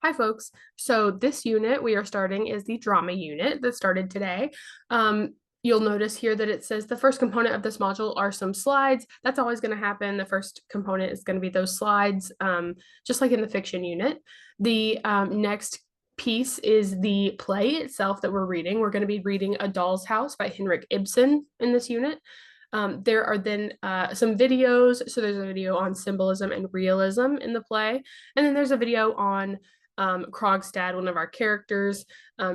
Hi, folks. So this unit we are starting is the drama unit that started today. You'll notice here that it says the first component of this module are some slides. That's always going to happen. The first component is going to be those slides, just like in the fiction unit. The next piece is the play itself that we're reading. We're going to be reading A Doll's House by Henrik Ibsen in this unit. There are then some videos. So there's a video on symbolism and realism in the play. And then there's a video on Krogstad, one of our characters,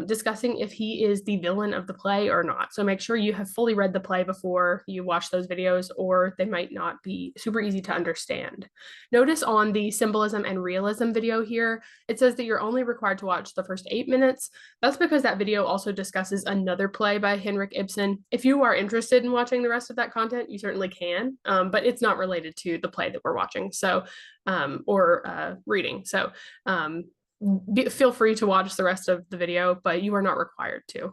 discussing if he is the villain of the play or not. So make sure you have fully read the play before you watch those videos, or they might not be super easy to understand. Notice on the symbolism and realism video here, it says that you're only required to watch the first 8 minutes. That's because that video also discusses another play by Henrik Ibsen. If you are interested in watching the rest of that content, you certainly can, but it's not related to the play that we're watching, so or reading. So feel free to watch the rest of the video, but you are not required to.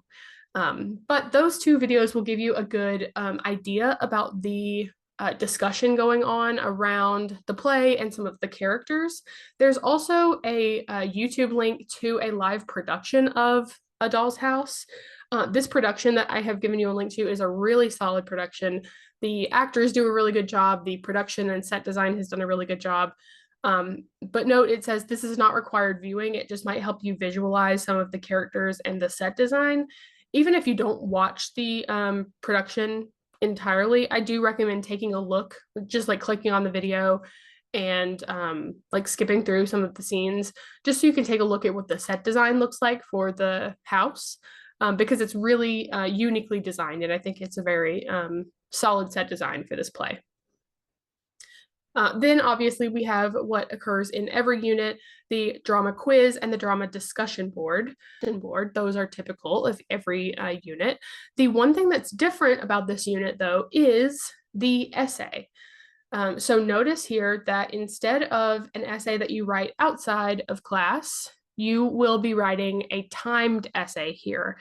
But those two videos will give you a good idea about the discussion going on around the play and some of the characters. There's also a YouTube link to a live production of A Doll's House. This production that I have given you a link to is a really solid production. The actors do a really good job. The production and set design has done a really good job. But note, it says this is not required viewing. It just might help you visualize some of the characters and the set design. Even if you don't watch the production entirely, I do recommend taking a look, just like clicking on the video and like skipping through some of the scenes, just so you can take a look at what the set design looks like for the house, because it's really uniquely designed, and I think it's a very solid set design for this play. Then obviously we have what occurs in every unit, the drama quiz and the drama discussion board. Those are typical of every unit. The one thing that's different about this unit, though, is the essay. So notice here that instead of an essay that you write outside of class, you will be writing a timed essay here.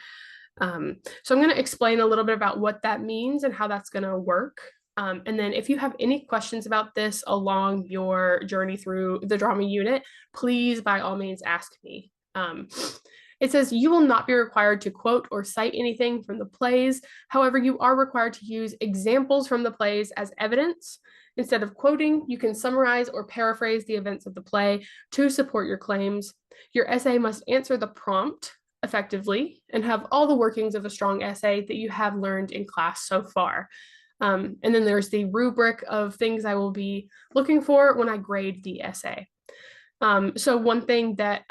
So I'm going to explain a little bit about what that means and how that's going to work. And then if you have any questions about this along your journey through the drama unit, please by all means ask me. It says you will not be required to quote or cite anything from the plays. However, you are required to use examples from the plays as evidence. Instead of quoting, you can summarize or paraphrase the events of the play to support your claims. Your essay must answer the prompt effectively and have all the workings of a strong essay that you have learned in class so far. And then there's the rubric of things I will be looking for when I grade the essay. So one thing that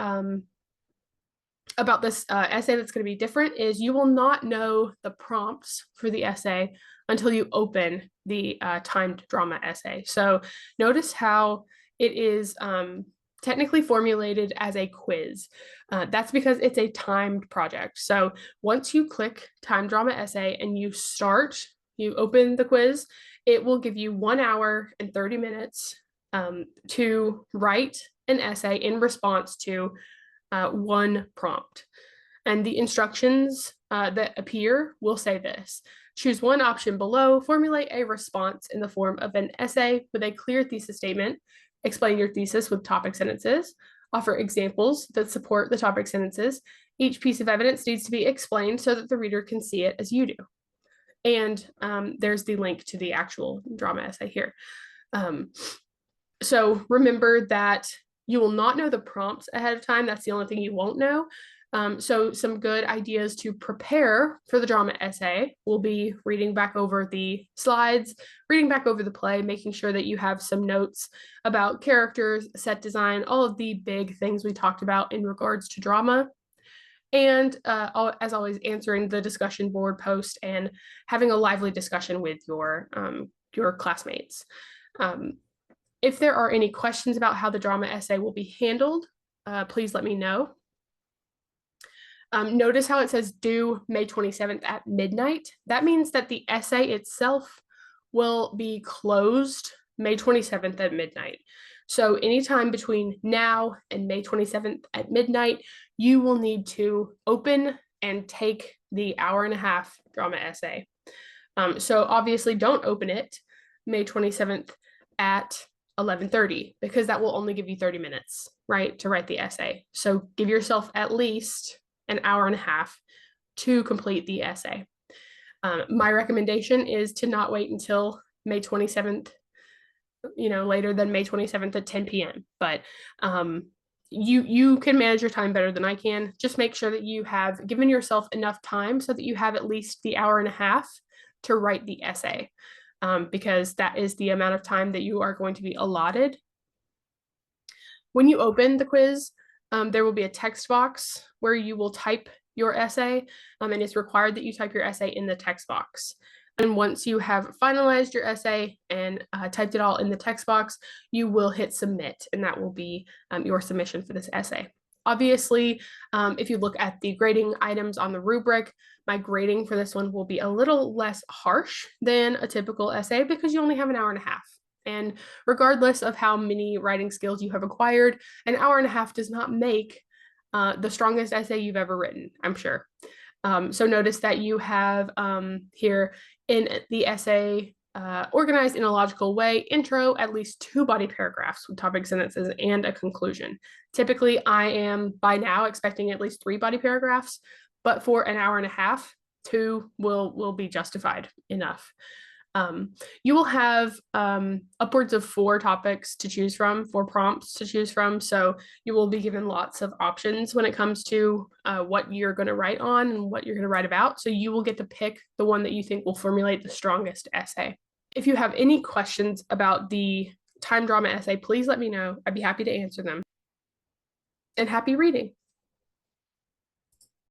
about this essay that's going to be different is you will not know the prompts for the essay until you open the timed drama essay. So notice how it is technically formulated as a quiz. That's because it's a timed project. So once you click timed drama essay and you open the quiz, it will give you 1 hour and 30 minutes to write an essay in response to one prompt. And the instructions that appear will say this: choose one option below, formulate a response in the form of an essay with a clear thesis statement, explain your thesis with topic sentences, offer examples that support the topic sentences. Each piece of evidence needs to be explained so that the reader can see it as you do. And there's the link to the actual drama essay here. So remember that you will not know the prompts ahead of time. That's the only thing you won't know. So some good ideas to prepare for the drama essay will be reading back over the slides, reading back over the play, making sure that you have some notes about characters, set design, all of the big things we talked about in regards to drama. And as always, answering the discussion board post and having a lively discussion with your classmates. If there are any questions about how the drama essay will be handled, please let me know. Notice how it says due May 27th at midnight. That means that the essay itself will be closed May 27th at midnight. So anytime between now and May 27th at midnight, you will need to open and take the 1.5-hour drama essay. So obviously don't open it May 27th at 11:30, because that will only give you 30 minutes, right, to write the essay. So give yourself at least an hour and a half to complete the essay. My recommendation is to not wait until May 27th, later than May 27th at 10 p.m. But you can manage your time better than I can. Just make sure that you have given yourself enough time so that you have at least the hour and a half to write the essay, because that is the amount of time that you are going to be allotted. When you open the quiz, there will be a text box where you will type your essay, and it's required that you type your essay in the text box. And once you have finalized your essay and typed it all in the text box, you will hit submit, and that will be your submission for this essay. Obviously, if you look at the grading items on the rubric, my grading for this one will be a little less harsh than a typical essay because you only have an hour and a half. And regardless of how many writing skills you have acquired, an hour and a half does not make the strongest essay you've ever written, I'm sure. So notice that you have here in the essay organized in a logical way, intro, at least 2 body paragraphs with topic sentences and a conclusion. Typically, I am by now expecting at least 3 body paragraphs, but for an hour and a half, 2 will be justified enough. You will have upwards of 4 topics to choose from, 4 prompts to choose from. So you will be given lots of options when it comes to what you're going to write on and what you're going to write about. So you will get to pick the one that you think will formulate the strongest essay. If you have any questions about the time drama essay, please let me know. I'd be happy to answer them. And happy reading.